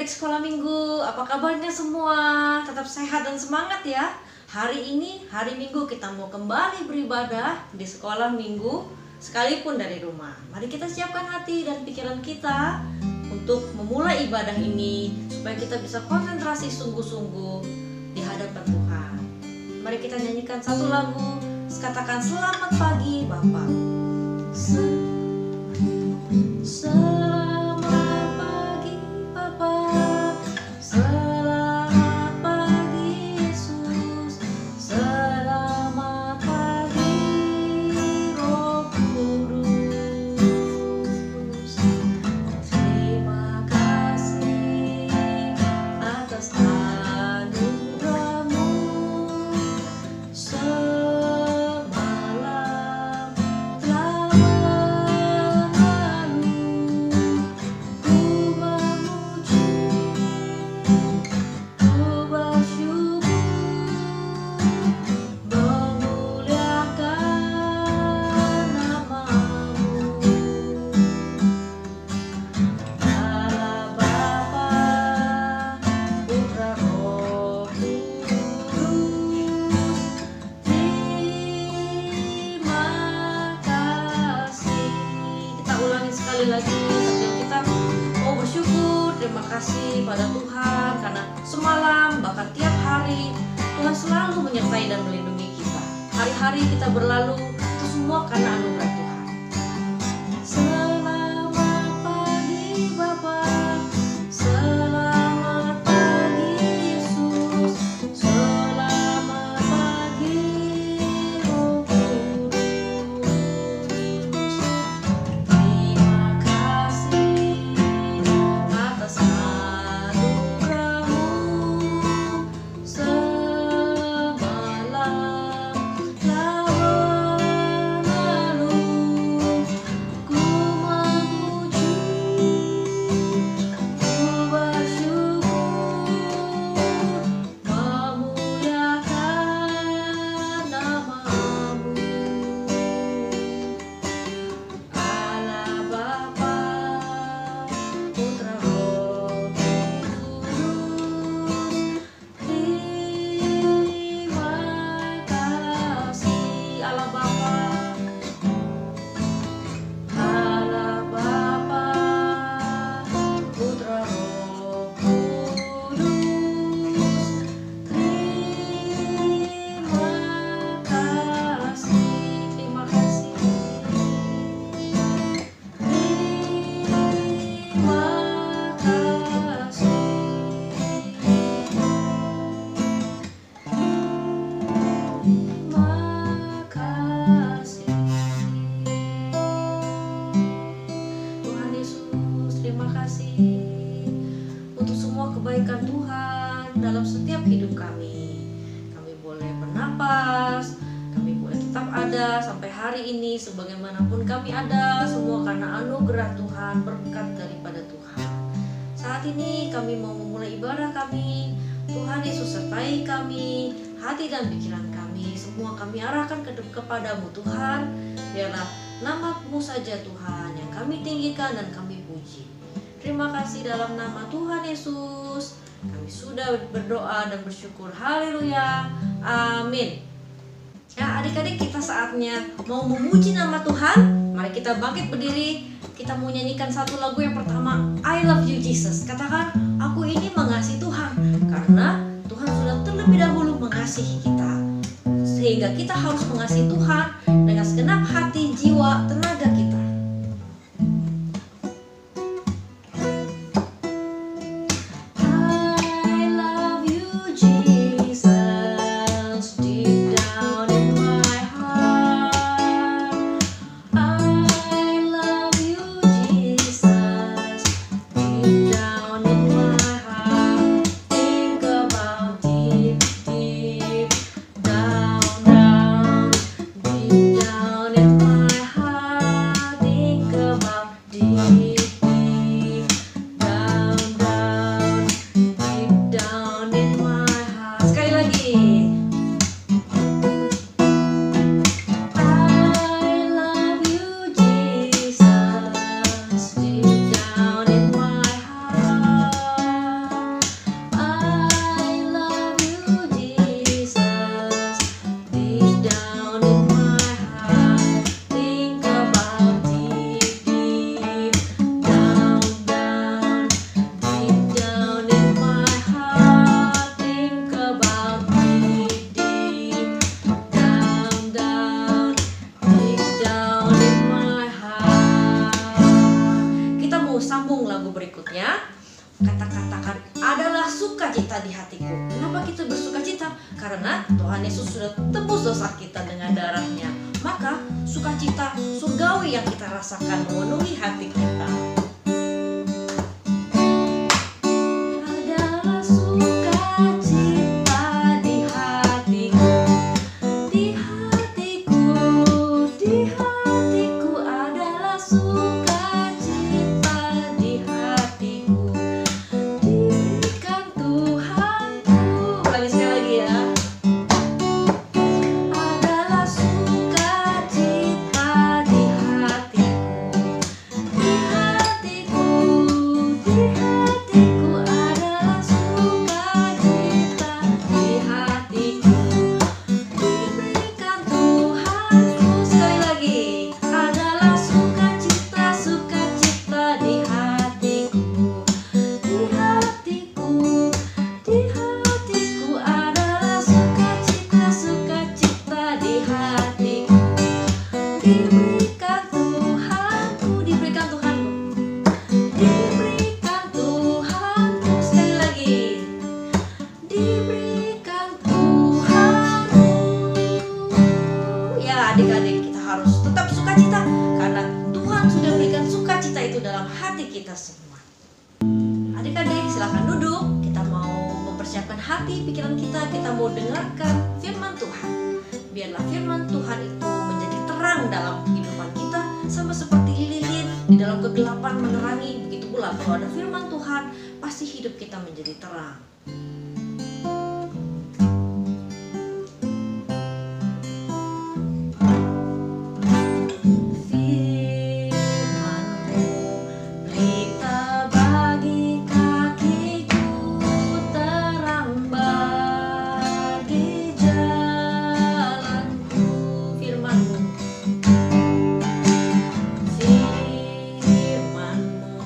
adik-adik sekolah minggu, apa kabarnya semua? Tetap sehat dan semangat ya. Hari ini, hari Minggu, kita mau kembali beribadah di sekolah minggu, sekalipun dari rumah. Mari kita siapkan hati dan pikiran kita untuk memulai ibadah ini, supaya kita bisa konsentrasi sungguh-sungguh di hadapan Tuhan. Mari kita nyanyikan satu lagu, katakan selamat pagi Bapak. Selamat pagi Bapa, selamat pagi Yesus, selamat pagi Roh Kudus. Terima kasih atas anugerah-Mu. Semalam telah sekali lagi sambil kita mau bersyukur, terima kasih pada Tuhan karena semalam bahkan tiap hari Tuhan selalu menyertai dan melindungi kita. Hari-hari kita berlalu itu semua karena anugerah Tuhan. Selamat pagi Bapa, selamat pagi Yesus, selamat pagi Roh Kudus. Atas anugerah-Mu. Semalam telah berlalu, ku memuji, ku bersyukur, memuliakan nama-Mu. Allah Bapa, Putra Roh Kudus, terima kasih. Allah Bapa, Allah Bapa, Putra Roh Kudus, terima kasih. Terima kasih. Terima kasih. Terima kasih. Tuhan Yesus, terima kasih untuk semua kebaikan Tuhan dalam setiap hidup kami. Kami boleh bernapas, kami boleh tetap ada sampai hari ini, sebagaimanapun kami ada, semua karena anugerah Tuhan, berkat daripada Tuhan. Saat ini kami mau memulai ibadah kami. Tuhan Yesus sertai kami, hati dan pikiran kami, semua kami arahkan kepadamu Tuhan. Biarlah nama-Mu saja Tuhan yang kami tinggikan dan kami puji. Terima kasih dalam nama Tuhan Yesus. Kami sudah berdoa dan bersyukur. Haleluya. Amin. Ya adik-adik, kita saatnya mau memuji nama Tuhan. Mari kita bangkit berdiri. Kita mau nyanyikan satu lagu yang pertama, I Love You Jesus. Katakan, aku ini mengasihi Tuhan, karena Tuhan sudah terlebih dahulu mengasihi kita, sehingga kita harus mengasihi Tuhan dengan segenap hati, jiwa, tenaga kita. I love you Jesus, deep down in my heart. I love you Jesus, deep down in my heart. Think about deep, deep down, down, deep down in my heart. adakah sukacita surgawi yang kita rasakan memenuhi hati kita? Adalah sukacita di hatiku, di hatiku, di hatiku adalah sukacita di hatiku, diberikan Tuhanku. Ulangi sekali lagi ya. Adalah sukacita di hatiku, di hatiku, di hatiku adalah sukacita di hatiku, diberikan Tuhanku. Sekali lagi, adalah sukacita, sukacita di hatiku, di hatiku, di hatiku adalah sukacita, sukacita di hatiku, diberikan Tuhanku, diberikan Tuhanku, diberikan Tuhanku. Sekali lagi, diberikan Tuhanku. Ya adik-adik, kita harus tetap sukacita karena Tuhan sudah berikan sukacita itu dalam hati kita semua. Adik-adik silahkan duduk, kita mau mempersiapkan hati, pikiran kita mau dengarkan firman Tuhan. Biarlah firman Tuhan itu menjadi terang dalam kehidupan kita, sama seperti lilin di dalam kegelapan menerangi. Begitu pula kalau ada firman Tuhan, pasti hidup kita menjadi terang. Firman-Mu pelita bagi kakiku, terang bagi jalanku. Firman-Mu, Firman-Mu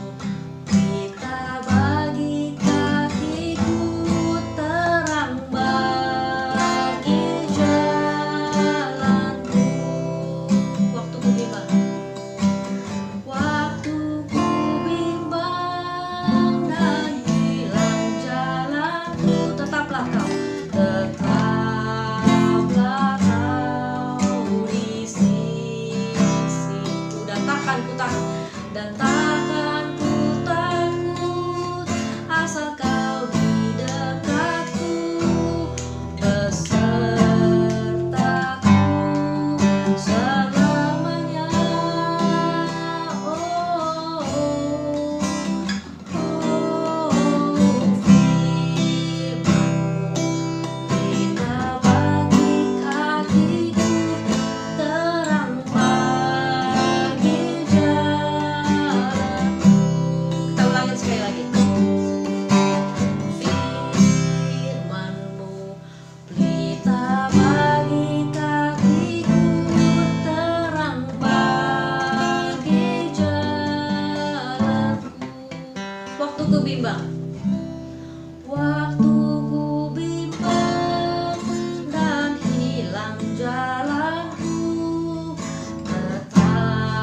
pelita bagi kakiku, terang bagi jalanku. Waktu ku bimbang, waktu ku bimbang dan hilang jalanku, tetaplah Kau di sisiku. Dan takkan ku takut, asal Kau di dekatku, besertaku selamanya. Oh, Firman-Mu pelita bagi kakiku, terang bagi jalanku. Kita ulangin sekali lagi. Firman-Mu pelita bagi kakiku, terang bagi jalanku. Waktu ku bimbang, waktu ku bimbang dan hilang jalanku, tetaplah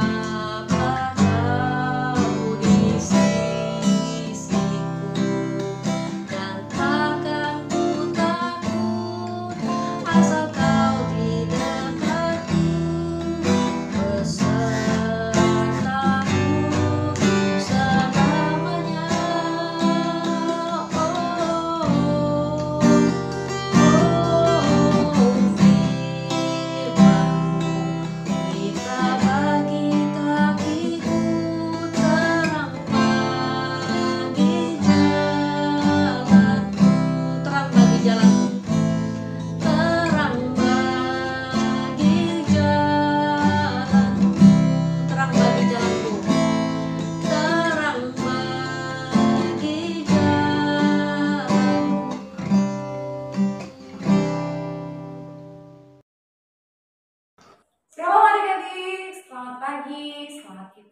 Kau di sisiku. Dan takkan ku takut, asal Kau di dekatku, besertaku selamanya.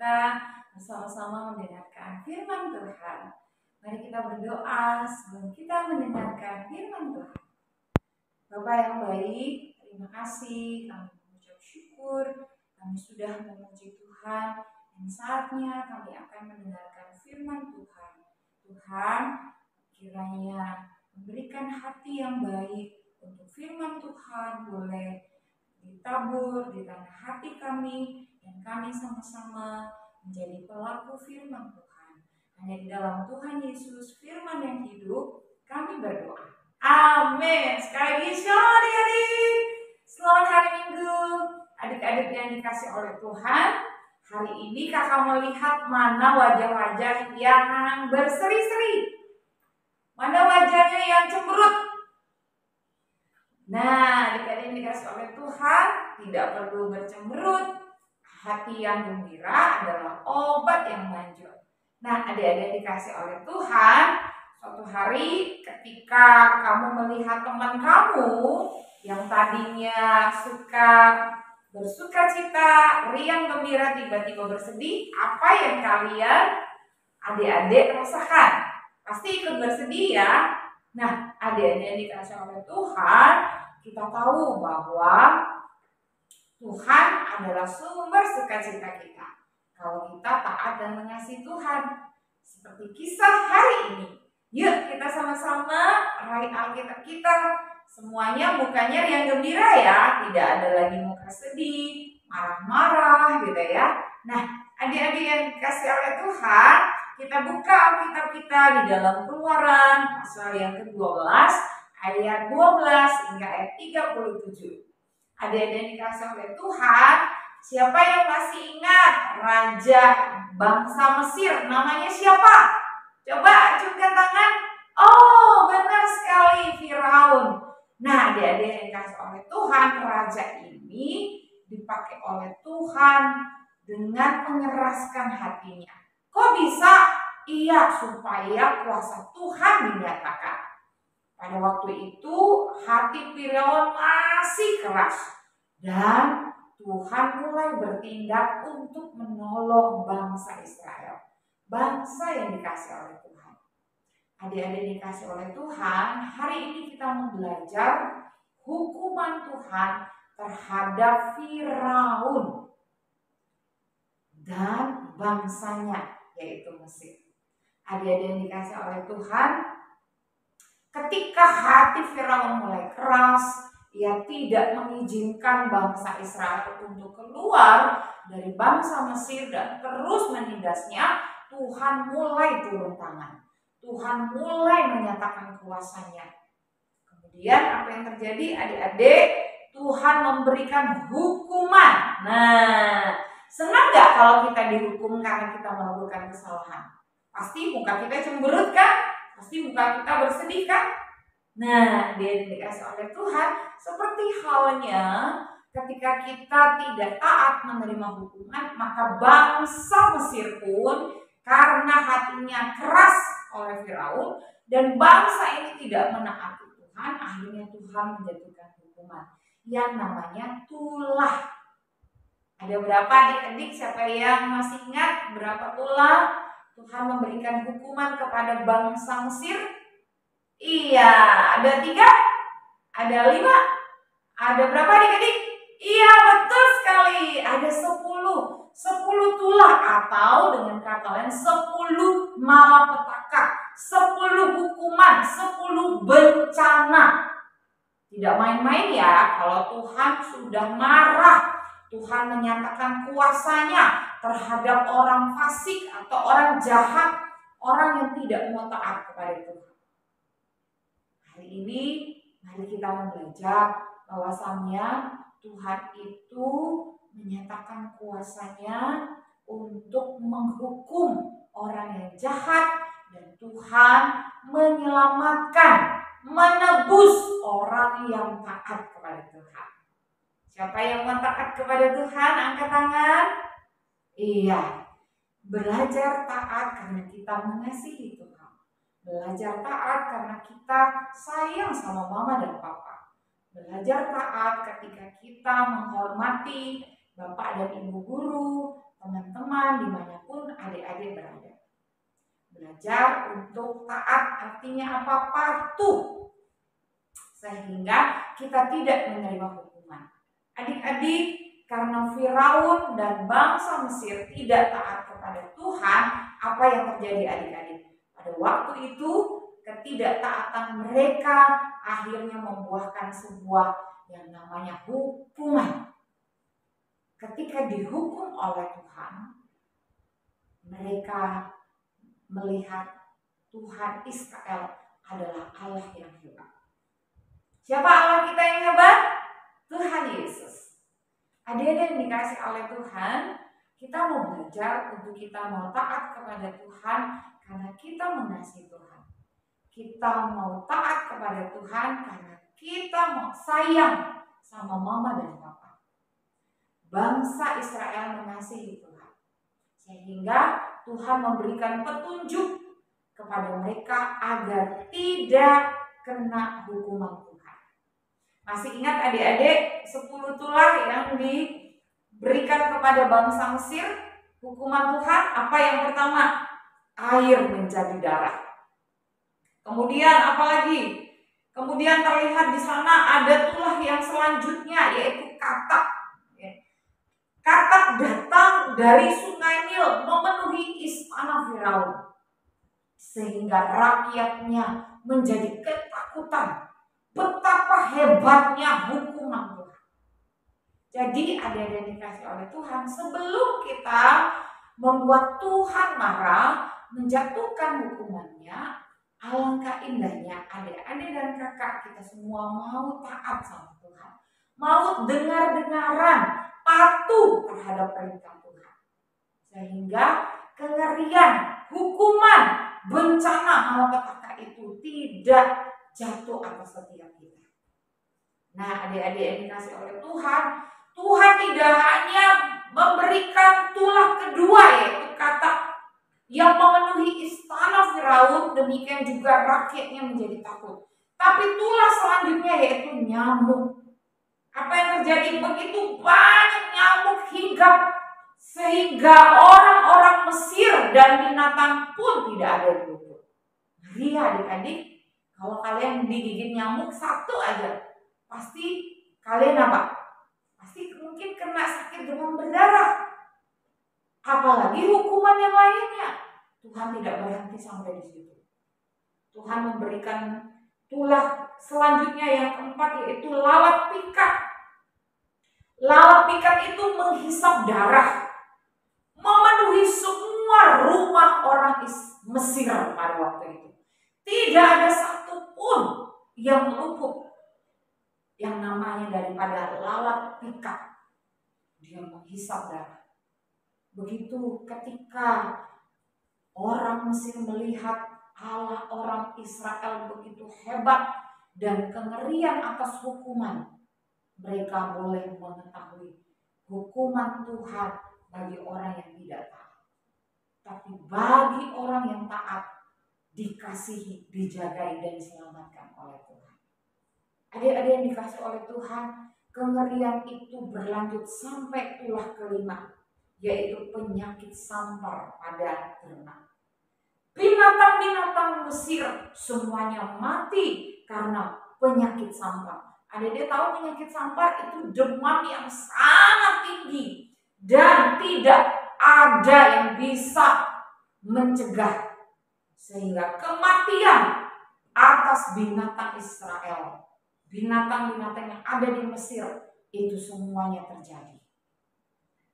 kita bersama-sama mendengarkan firman Tuhan. Mari kita berdoa sebelum kita mendengarkan firman Tuhan. Bapa yang baik, terima kasih, kami mengucap syukur, kami sudah memuji Tuhan, dan saatnya kami akan mendengarkan firman Tuhan. Tuhan, kiranya memberikan hati yang baik untuk firman Tuhan boleh ditabur di tanah hati kami, dan kami sama-sama menjadi pelaku firman Tuhan. Hanya di dalam Tuhan Yesus, firman yang hidup, kami berdoa. Amin. Sekali lagi, shalom adik-adik. Selamat hari Minggu. Adik-adik yang dikasih oleh Tuhan, hari ini kakak melihat mana wajah-wajah yang berseri-seri. Mana wajahnya yang cemberut. Nah, adik-adik yang dikasih oleh Tuhan, tidak perlu bercemberut. Hati yang gembira adalah obat yang manjur. Nah, adik-adik yang dikasih oleh Tuhan, suatu hari ketika kamu melihat teman kamu yang tadinya suka bersuka cita, riang gembira, tiba-tiba bersedih, apa yang kalian adik-adik rasakan? Pasti ikut bersedih ya. Nah, adik-adik yang dikasih oleh Tuhan, kita tahu bahwa Tuhan adalah sumber sukacita kita. Kalau kita taat dan mengasihi Tuhan, seperti kisah hari ini. Yuk kita sama-sama raih Alkitab kita. Semuanya mukanya riang gembira ya, tidak ada lagi muka sedih, marah-marah gitu ya. Nah, adik-adik yang dikasih oleh Tuhan, kita buka Alkitab kita di dalam Keluaran pasal yang ke-12 ayat 12 hingga ayat 37. Adik-adik yang dikasih oleh Tuhan, siapa yang masih ingat raja bangsa Mesir namanya siapa? Coba acungkan tangan. Oh, benar sekali, Firaun. Nah, adik-adik yang dikasih oleh Tuhan, raja ini dipakai oleh Tuhan dengan mengeraskan hatinya. Kok bisa? Iya, supaya kuasa Tuhan dinyatakan. Pada waktu itu hati Firaun masih keras dan Tuhan mulai bertindak untuk menolong bangsa Israel, bangsa yang dikasih oleh Tuhan. Adik-adik dikasih oleh Tuhan, hari ini kita mau belajar hukuman Tuhan terhadap Firaun dan bangsanya, yaitu Mesir. Adik-adik yang dikasih oleh Tuhan, ketika hati Firaun mulai keras, ia tidak mengizinkan bangsa Israel untuk keluar dari bangsa Mesir dan terus menindasnya. Tuhan mulai turun tangan. Tuhan mulai menyatakan kuasanya. Kemudian apa yang terjadi adik-adik? Tuhan memberikan hukuman. Nah, senang gak kalau kita dihukum karena kita melakukan kesalahan? Pasti muka kita cemberut kan? Pasti muka kita bersedih kan? Nah, dia dikasih oleh Tuhan seperti halnya ketika kita tidak taat menerima hukuman, maka bangsa Mesir pun karena hatinya keras oleh Firaun dan bangsa ini tidak menaati Tuhan, akhirnya Tuhan menjatuhkan hukuman yang namanya tulah. Ada berapa adik-adik? Siapa yang masih ingat berapa tulah Tuhan memberikan hukuman kepada bangsa Mesir? Iya, ada 3, ada 5, ada berapa adik-adik? Iya, betul sekali, ada 10 tulah, atau dengan kata lain 10 malapetaka, 10 hukuman, 10 bencana. Tidak main-main ya, kalau Tuhan sudah marah, Tuhan menyatakan kuasanya terhadap orang fasik atau orang jahat, orang yang tidak mau taat kepada Tuhan. Hari ini mari kita belajar bahwasannya Tuhan itu menyatakan kuasanya untuk menghukum orang yang jahat dan Tuhan menyelamatkan, menebus orang yang taat kepada Tuhan. Siapa yang mau taat kepada Tuhan? Angkat tangan. Iya, belajar taat karena kita mengasihi Tuhan. Belajar taat karena kita sayang sama mama dan papa. Belajar taat ketika kita menghormati bapak dan ibu guru, teman-teman dimanapun adik-adik berada. Belajar untuk taat artinya apa? Patuh. Sehingga kita tidak menerima hukuman. Adik-adik, karena Firaun dan bangsa Mesir tidak taat kepada Tuhan, apa yang terjadi adik-adik? Pada waktu itu ketidaktaatan mereka akhirnya membuahkan sebuah yang namanya hukuman. ketika dihukum oleh Tuhan, mereka melihat Tuhan Israel adalah Allah yang hebat. Siapa Allah kita yang hebat? Tuhan Yesus. Adik-adik yang dikasih oleh Tuhan, kita mau belajar untuk kita mau taat kepada Tuhan karena kita mengasihi Tuhan. Kita mau taat kepada Tuhan karena kita mau sayang sama mama dan papa. Bangsa Israel mengasihi Tuhan, sehingga Tuhan memberikan petunjuk kepada mereka agar tidak kena hukuman Tuhan. Masih ingat adik-adik 10 tulah yang diberikan kepada bangsa Mesir? Hukuman Tuhan apa yang pertama? Air menjadi darah. Kemudian apa lagi? Kemudian terlihat di sana ada tulah yang selanjutnya, yaitu katak. Katak datang dari sungai Nil memenuhi istana Firaun, sehingga rakyatnya menjadi ketakutan. Betapa hebatnya hukuman Tuhan. Jadi ada dikasih oleh Tuhan, sebelum kita membuat Tuhan marah, menjatuhkan hukumannya, alangkah indahnya adik-adik dan kakak kita semua mau taat sama Tuhan, mau dengar-dengaran, patuh terhadap perintah Tuhan, sehingga kengerian, hukuman, bencana, malapetaka itu tidak jatuh atas setiap kita. Nah, adik-adik yang dikasih oleh Tuhan, Tuhan tidak hanya memberikan tulah kedua, yaitu katak yang memenuhi istana Firaun, demikian juga rakyatnya menjadi takut. Tapi tulah selanjutnya yaitu nyamuk. Apa yang terjadi? Begitu banyak nyamuk hinggap sehingga orang-orang Mesir dan binatang pun tidak ada yang luput. Ngeri adik-adik, kalau kalian digigit nyamuk satu aja, pasti kalian apa? Pasti mungkin kena sakit demam berdarah. Apalagi hukuman yang lainnya. Tuhan tidak berhenti sampai di situ. Tuhan memberikan tulah selanjutnya yang keempat, yaitu lalat pikat. Lalat pikat itu menghisap darah, memenuhi semua rumah orang Mesir pada waktu itu. Tidak ada satupun yang luput yang namanya daripada lalat pikat. Dia menghisap darah. Begitu ketika orang Mesir melihat Allah orang Israel begitu hebat dan kengerian atas hukuman, mereka boleh mengetahui hukuman Tuhan bagi orang yang tidak taat. Tapi bagi orang yang taat, dikasihi, dijagai, dan diselamatkan oleh Tuhan. Adik-adik yang dikasih oleh Tuhan, kengerian itu berlanjut sampai tulah kelima, yaitu penyakit sampar pada ternak. Binatang-binatang Mesir semuanya mati karena penyakit sampar. Adik-adik tahu penyakit sampar itu demam yang sangat tinggi dan tidak ada yang bisa mencegah, sehingga kematian atas binatang Israel, binatang-binatang yang ada di Mesir itu semuanya terjadi.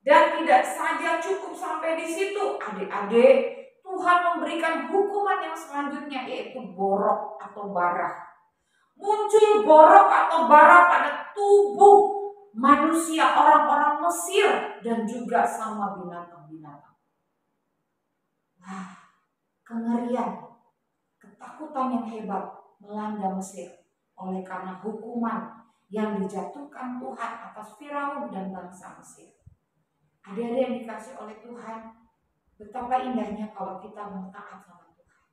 Dan tidak saja cukup sampai di situ, adik-adik, Tuhan memberikan hukuman yang selanjutnya, yaitu borok atau bara. Muncul borok atau bara pada tubuh manusia, orang-orang Mesir, dan juga sama binatang-binatang. Wah, kengerian, ketakutan yang hebat melanda Mesir oleh karena hukuman yang dijatuhkan Tuhan atas Firaun dan bangsa Mesir. Adik-adik yang dikasih oleh Tuhan, betapa indahnya kalau kita mau taat sama Tuhan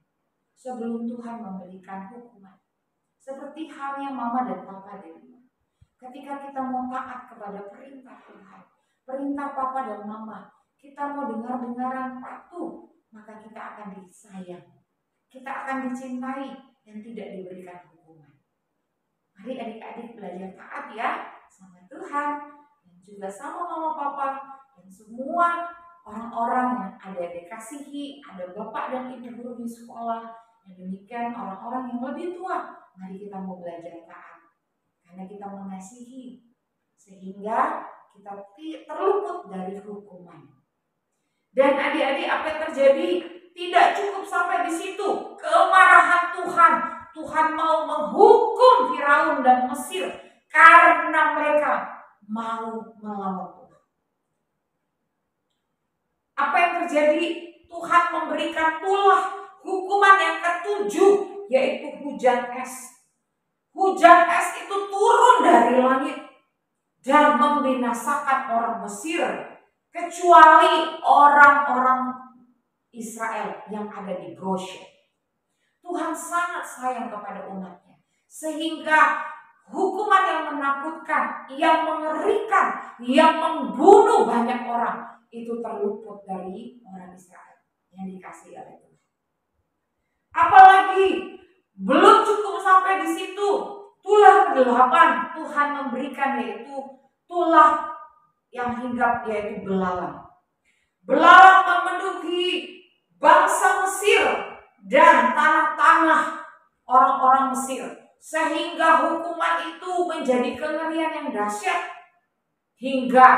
sebelum Tuhan memberikan hukuman. Seperti halnya mama dan papa di rumah. Ketika kita mau taat kepada perintah Tuhan, perintah papa dan mama, kita mau dengar-dengaran patuh, maka kita akan disayang, kita akan dicintai dan tidak diberikan hukuman. Mari adik-adik belajar taat ya sama Tuhan dan juga sama mama papa dan semua orang-orang yang ada dikasihi, ada bapak dan ibu guru di sekolah, dan demikian orang-orang yang lebih tua. Mari kita mau belajar taat karena kita mengasihi, sehingga kita terluput dari hukuman. Dan adik-adik, apa yang terjadi? Tidak cukup sampai di situ. Kemarahan Tuhan mau menghukum Firaun dan Mesir karena mereka mau melawan Tuhan. Apa yang terjadi? Tuhan memberikan tulah hukuman yang ketujuh, yaitu hujan es. Hujan es itu turun dari langit dan membinasakan orang Mesir, kecuali orang-orang Israel yang ada di Goshen. Tuhan sangat sayang kepada umatnya, sehingga hukuman yang menakutkan, yang mengerikan, yang membunuh banyak orang itu terluput dari orang Israel yang dikasihi oleh Tuhan. Apalagi belum cukup sampai di situ, tulah ke-8 Tuhan memberikan, yaitu tulah yang hinggap, yaitu belalang. Belalang memenuhi bangsa Mesir dan tanah-tanah orang-orang Mesir, sehingga hukuman itu menjadi kengerian yang dahsyat, hingga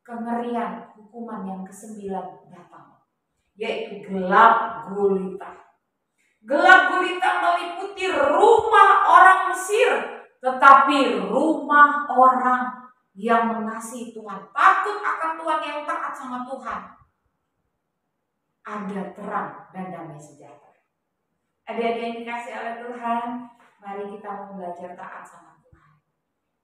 kengerian hukuman yang ke-9 datang, yaitu gelap gulita. Gelap gulita meliputi rumah orang Mesir, tetapi rumah orang yang mengasihi Tuhan, takut akan Tuhan, yang taat sama Tuhan, ada terang dan damai sejahtera. Adik-adik yang dikasih oleh Tuhan, mari kita belajar taat sama Tuhan.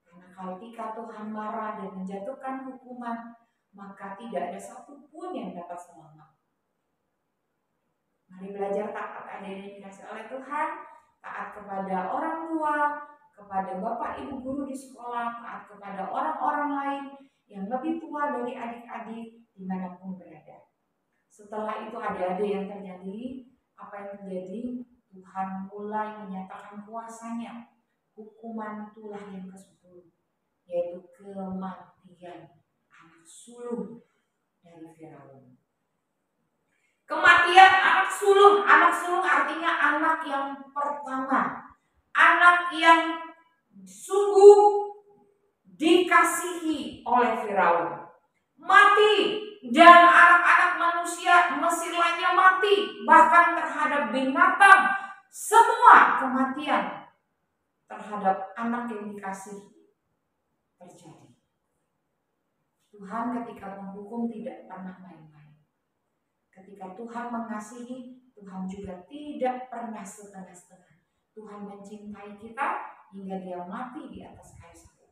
Karena ketika Tuhan marah dan menjatuhkan hukuman, maka tidak ada satupun yang dapat selamat. Mari belajar taat, adik-adik yang dikasih oleh Tuhan. Taat kepada orang tua, kepada bapak ibu guru di sekolah, taat kepada orang-orang lain yang lebih tua dari adik-adik dimanapun berada. Setelah itu adik-adik yang terjadi, apa yang terjadi? Tuhan mulai menyatakan kuasanya. Hukuman itulah yang ke-10, yaitu kematian anak sulung dari Firaun. Kematian anak sulung artinya anak yang pertama, anak yang sungguh dikasihi oleh Firaun mati, dan anak-anak manusia Mesir lainnya mati, bahkan terhadap binatang, semua kematian terhadap anak yang dikasihi terjadi. Tuhan ketika menghukum tidak pernah main-main. Ketika Tuhan mengasihi, Tuhan juga tidak pernah setengah-setengah. Tuhan mencintai kita hingga Dia mati di atas kayu salib.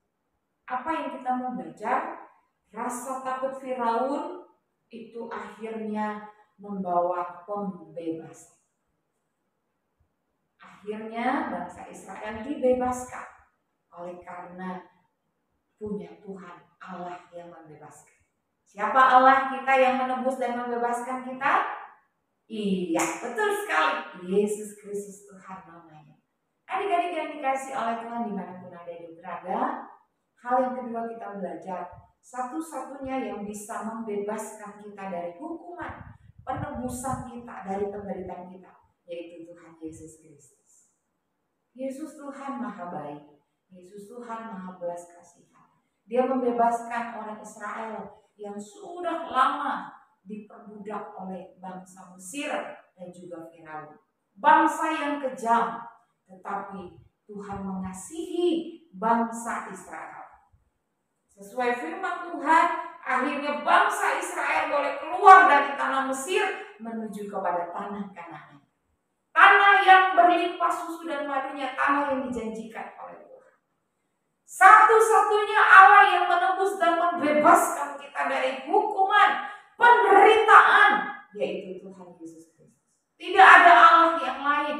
Apa yang kita mau belajar? Rasa takut Firaun itu akhirnya membawa pembebasan. Akhirnya bangsa Israel dibebaskan oleh karena punya Tuhan Allah yang membebaskan. Siapa Allah kita yang menebus dan membebaskan kita? Iya, betul sekali. Yesus Kristus Tuhan namanya. Adik-adik yang dikasih oleh Tuhan dimanapun ada yang berada, hal yang kedua kita belajar, satu-satunya yang bisa membebaskan kita dari hukuman, penebusan kita dari penderitaan kita, yaitu Tuhan Yesus Kristus. Yesus Tuhan Maha Baik, Yesus Tuhan Maha Belas Kasihan. Dia membebaskan orang Israel yang sudah lama diperbudak oleh bangsa Mesir dan juga Firaun. Bangsa yang kejam, tetapi Tuhan mengasihi bangsa Israel. Sesuai firman Tuhan, akhirnya bangsa Israel boleh keluar dari tanah Mesir menuju kepada tanah Kanaan. Tanah yang berlimpah susu dan madunya, tanah yang dijanjikan oleh Tuhan. Satu-satunya Allah yang menebus dan membebaskan kita dari hukuman, penderitaan, yaitu Tuhan Yesus Kristus. Tidak ada Allah yang lain.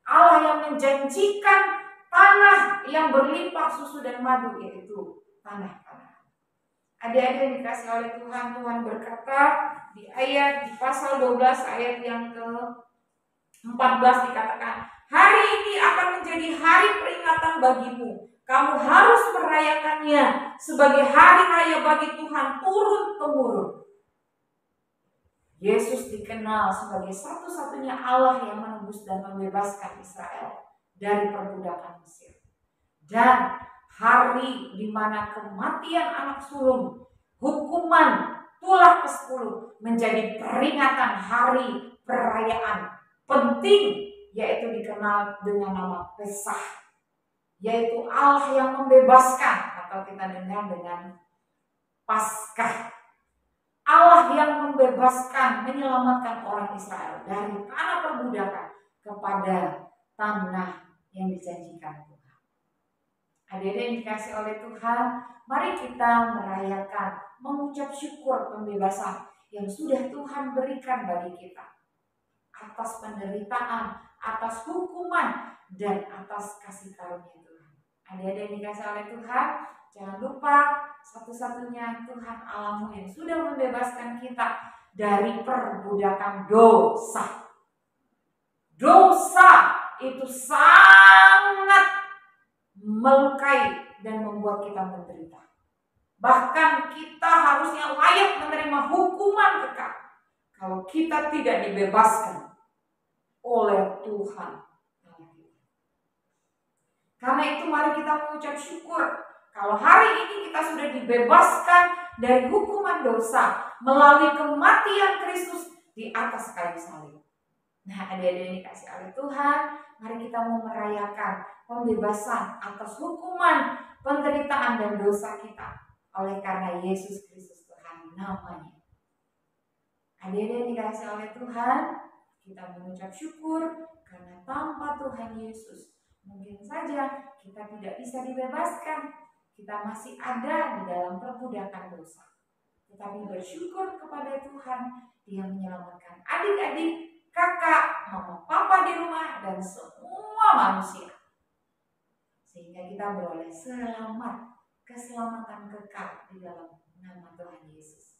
Allah yang menjanjikan tanah yang berlimpah susu dan madu, yaitu tanah Kanaan. Adik-adik yang dikasih oleh Tuhan, Tuhan berkata di pasal 12 ayat yang ke-14 dikatakan, hari ini akan menjadi hari peringatan bagimu. Kamu harus merayakannya sebagai hari raya bagi Tuhan turun-temurun. Yesus dikenal sebagai satu-satunya Allah yang menebus dan membebaskan Israel dari perbudakan Mesir. Dan hari di mana kematian anak sulung, hukuman tulah ke-10 menjadi peringatan hari perayaan penting, yaitu dikenal dengan nama Pesah, yaitu Allah yang membebaskan, atau kita dengar dengan Paskah. Allah yang membebaskan, menyelamatkan orang Israel dari tanah perbudakan kepada tanah yang dijanjikan Tuhan. Adik-adik yang dikasih oleh Tuhan, mari kita merayakan, mengucap syukur pembebasan yang sudah Tuhan berikan bagi kita, atas penderitaan, atas hukuman, dan atas kasih karunia Tuhan. Adik-adik yang dikasih oleh Tuhan, jangan lupa satu-satunya Tuhan Allahmu yang sudah membebaskan kita dari perbudakan dosa. Dosa itu sangat melukai dan membuat kita menderita. Bahkan kita harusnya layak menerima hukuman kekal kalau kita tidak dibebaskan oleh Tuhan. Karena itu mari kita mengucap syukur kalau hari ini kita sudah dibebaskan dari hukuman dosa melalui kematian Kristus di atas kayu salib. Nah, adik-adik yang dikasih oleh Tuhan, mari kita mau merayakan pembebasan atas hukuman, penderitaan dan dosa kita oleh karena Yesus Kristus Tuhan namanya. Adik-adik yang dikasih oleh Tuhan, kita mengucap syukur karena tanpa Tuhan Yesus mungkin saja kita tidak bisa dibebaskan. Kita masih ada di dalam perbudakan dosa. Tetapi bersyukur kepada Tuhan, Dia menyelamatkan adik-adik, kakak, mama, papa di rumah, dan semua manusia. Sehingga kita beroleh selamat, keselamatan kekal di dalam nama Tuhan Yesus.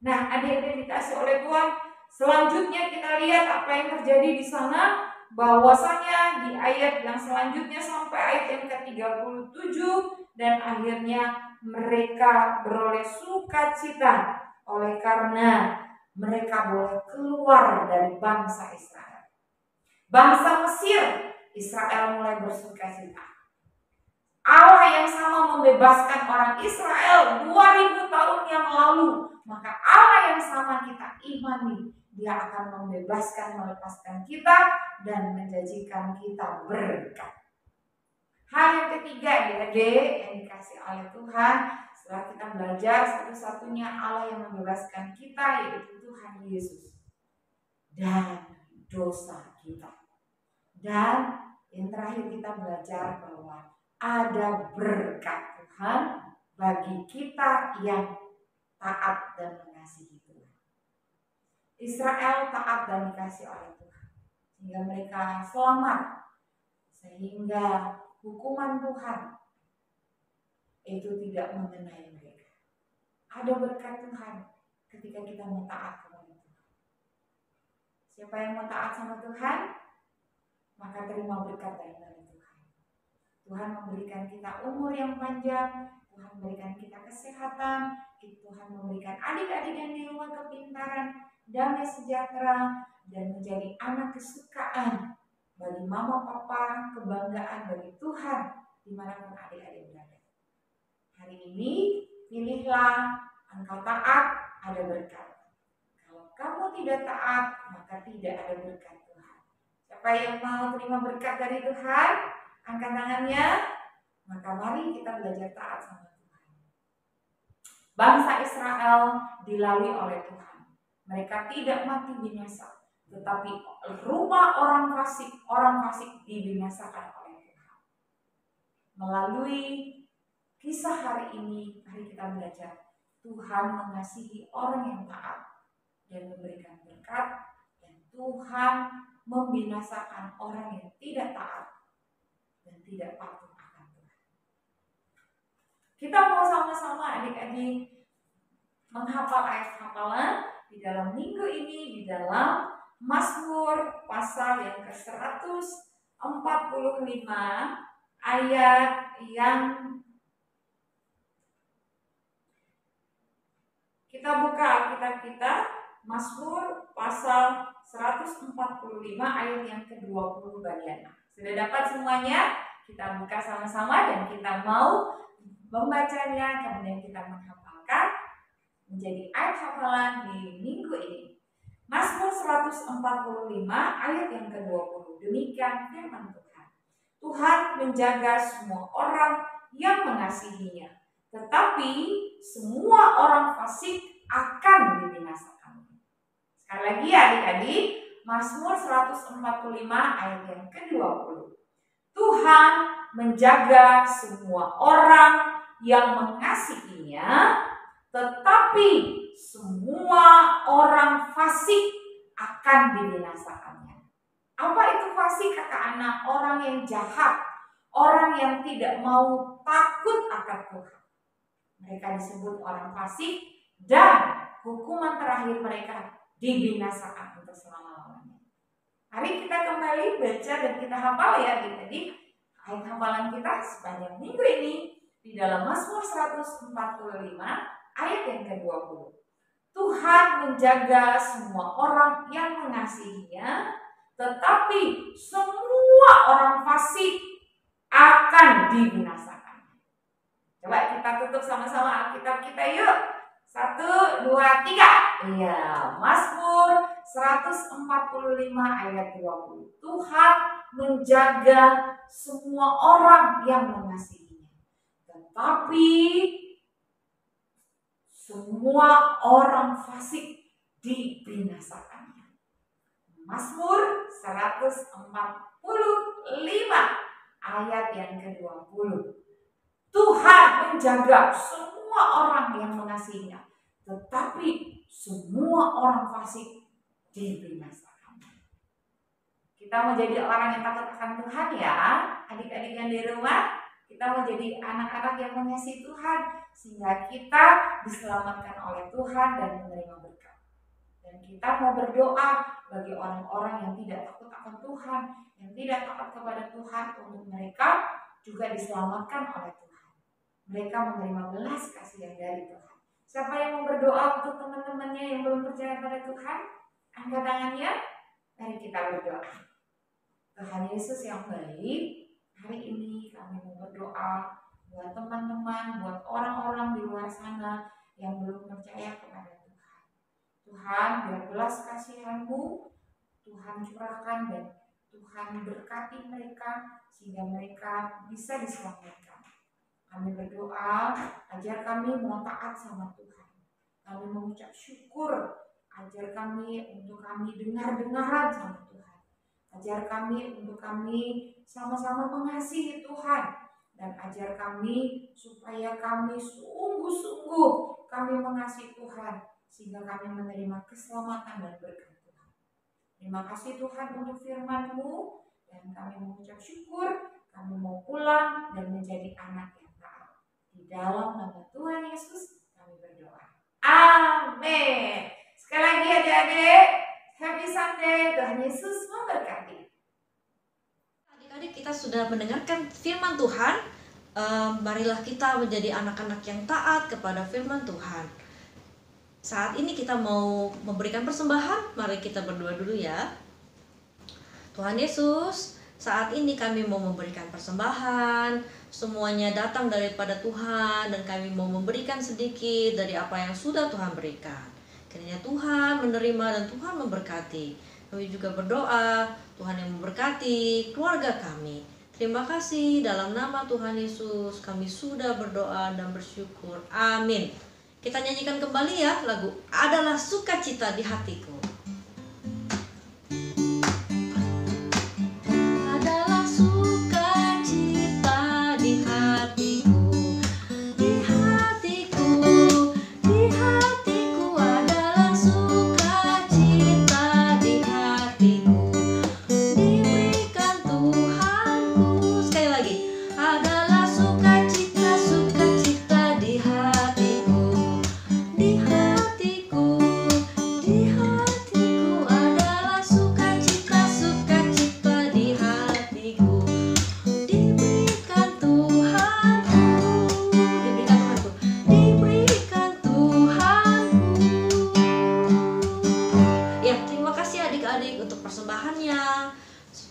Nah, adik-adik dikasih oleh Tuhan, selanjutnya kita lihat apa yang terjadi di sana. Bahwasanya di ayat yang selanjutnya sampai ayat yang ke-37, dan akhirnya mereka beroleh sukacita oleh karena mereka boleh keluar dari bangsa Israel. Bangsa Mesir, Israel mulai bersukacita. Allah yang sama membebaskan orang Israel 2000 tahun yang lalu, maka Allah yang sama kita imani. Dia akan membebaskan, melepaskan kita dan menjanjikan kita berkat. Hal yang ketiga, adik-adik yang dikasih oleh Tuhan, setelah kita belajar satu-satunya Allah yang membebaskan kita, yaitu Tuhan Yesus, dan dosa kita. Dan yang terakhir kita belajar bahwa ada berkat Tuhan bagi kita yang taat dan mengasihi Tuhan. Israel taat dan dikasih oleh Tuhan, sehingga mereka selamat, sehingga hukuman Tuhan itu tidak mengenai mereka. Ada berkat Tuhan ketika kita mau taat kepada Tuhan. Siapa yang mau taat sama Tuhan, maka terima berkat dari Tuhan. Tuhan memberikan kita umur yang panjang, Tuhan memberikan kita kesehatan, Tuhan memberikan adik-adik yang di rumah kepintaran, damai sejahtera, dan menjadi anak kesukaan bagi mama papa, kebanggaan bagi Tuhan dimanapun adik-adik berada. Hari ini pilihlah engkau taat, ada berkat. Kalau kamu tidak taat, maka tidak ada berkat Tuhan. Siapa yang mau terima berkat dari Tuhan, angkat tangannya. Maka mari kita belajar taat sama Tuhan. Bangsa Israel dilalui oleh Tuhan. Mereka tidak mati binasa, tetapi rumah orang fasik dibinasakan oleh Tuhan. Melalui kisah hari ini, mari kita belajar Tuhan mengasihi orang yang taat dan memberikan berkat, dan Tuhan membinasakan orang yang tidak taat dan tidak patuh akan Tuhan. Kita mau sama-sama adik-adik menghafal ayat hafalan di dalam minggu ini, di dalam Mazmur pasal yang ke-145 ayat yang kita buka Alkitab kita, Mazmur pasal 145 ayat yang ke-20 bagian A. Sudah dapat semuanya? kita buka sama-sama dan kita mau membacanya, kemudian kita menghafalkan menjadi ayat hafalan di minggu ini. Mazmur 145 ayat yang ke-20. Demikian firman Tuhan. Tuhan menjaga semua orang yang mengasihinya, tetapi semua orang fasik akan dibinasakan. Sekali lagi adik-adik, Mazmur 145 ayat yang ke-20. Tuhan menjaga semua orang yang mengasihinya, tetapi semua orang fasik akan dibinasakannya. Apa itu fasik, kakak anak? Orang yang jahat, orang yang tidak mau takut akan Tuhan. Mereka disebut orang fasik dan hukuman terakhir mereka dibinasakan untuk selama-lamanya. Mari kita kembali baca dan kita hafal ya adik-adik ayat hafalan kita sepanjang minggu ini di dalam Mazmur 145 ayat yang ke-20. Tuhan menjaga semua orang yang mengasihinya, tetapi semua orang fasik akan dibinasakan. Coba kita tutup sama-sama Alkitab kita yuk. 1, 2, 3. Iya, Mazmur 145 ayat 20. Tuhan menjaga semua orang yang mengasihinya, tetapi semua orang fasik dibinasakannya. Mazmur 145 ayat yang ke-20. Tuhan menjaga semua orang yang mengasihinya, tetapi semua orang fasik dibinasakan. Kita mau jadi orang yang takut akan Tuhan ya, adik-adik yang di rumah. Kita mau jadi anak-anak yang mengasihi Tuhan, sehingga kita diselamatkan oleh Tuhan dan menerima berkat. Dan kita mau berdoa bagi orang-orang yang tidak takut akan Tuhan, yang tidak takut kepada Tuhan, untuk mereka juga diselamatkan oleh Tuhan. Mereka menerima belas kasihan dari Tuhan. Siapa yang mau berdoa untuk teman-temannya yang belum percaya pada Tuhan? Angkat tangannya. Mari kita berdoa. Tuhan Yesus yang baik, hari ini kami mau berdoa buat teman-teman, buat orang-orang di luar sana yang belum percaya kepada Tuhan. Tuhan, biar belas kasihan-Mu Tuhan curahkan dan Tuhan berkati mereka sehingga mereka bisa diselamatkan. Kami berdoa, ajar kami mau taat sama Tuhan. Kami mengucap syukur, ajar kami untuk kami dengar-dengaran sama Tuhan. Ajar kami untuk kami sama-sama mengasihi Tuhan. Dan ajar kami supaya kami sungguh-sungguh kami mengasihi Tuhan, sehingga kami menerima keselamatan dan berkat Tuhan. Terima kasih Tuhan untuk firman-Mu, dan kami mengucap syukur, kami mau pulang dan menjadi anak yang taat. Di dalam nama Tuhan Yesus kami berdoa. Amin. Sekali lagi adik-adik, Happy Sunday, Tuhan Yesus memberkati. Adik-adik, kita sudah mendengarkan firman Tuhan. Marilah kita menjadi anak-anak yang taat kepada firman Tuhan. Saat ini kita mau memberikan persembahan. Mari kita berdoa dulu ya. Tuhan Yesus, saat ini kami mau memberikan persembahan. Semuanya datang daripada Tuhan, dan kami mau memberikan sedikit dari apa yang sudah Tuhan berikan. Kiranya Tuhan menerima dan Tuhan memberkati. Kami juga berdoa, Tuhan yang memberkati keluarga kami. Terima kasih, dalam nama Tuhan Yesus kami sudah berdoa dan bersyukur. Amin. Kita nyanyikan kembali ya lagu Adalah Sukacita di Hatiku. Adalah sukacita di hatiku, di hatiku, di hatiku adalah sukacita di hatiku, diberikan Tuhanku. Sekali lagi, adalah sukacita, sukacita di hatiku, di hatiku, di hatiku adalah sukacita, sukacita di hatiku, diberikan Tuhanku, diberikan Tuhanku. Ya, terima kasih adik-adik untuk persembahannya.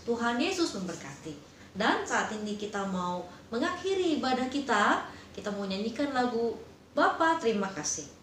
Tuhan Yesus memberkati. Dan saat ini kita mau mengakhiri ibadah kita. Kita mau nyanyikan lagu Bapa Terima Kasih.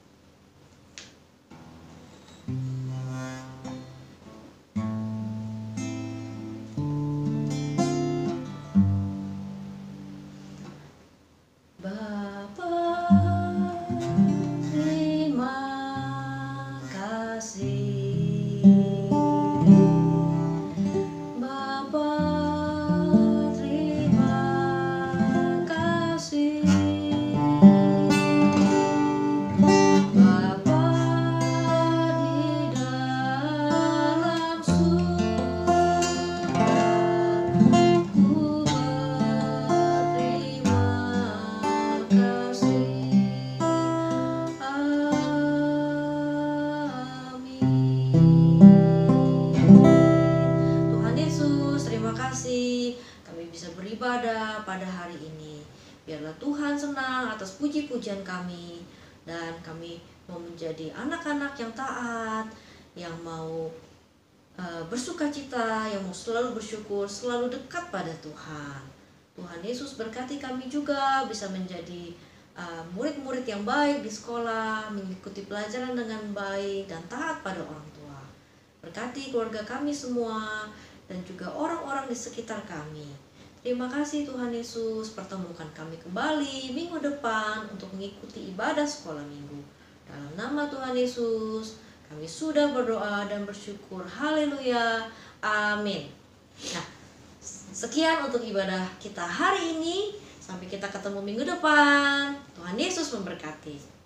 Kami bisa beribadah pada hari ini. Biarlah Tuhan senang atas puji-pujian kami, dan kami mau menjadi anak-anak yang taat, yang mau bersukacita, yang mau selalu bersyukur, selalu dekat pada Tuhan. Tuhan Yesus berkati kami juga bisa menjadi murid-murid yang baik di sekolah, mengikuti pelajaran dengan baik dan taat pada orang tua. Berkati keluarga kami semua dan juga orang-orang di sekitar kami. Terima kasih Tuhan Yesus, pertemukan kami kembali minggu depan untuk mengikuti ibadah sekolah minggu. Dalam nama Tuhan Yesus, kami sudah berdoa dan bersyukur. Haleluya. Amin. Nah, sekian untuk ibadah kita hari ini. Sampai kita ketemu minggu depan. Tuhan Yesus memberkati.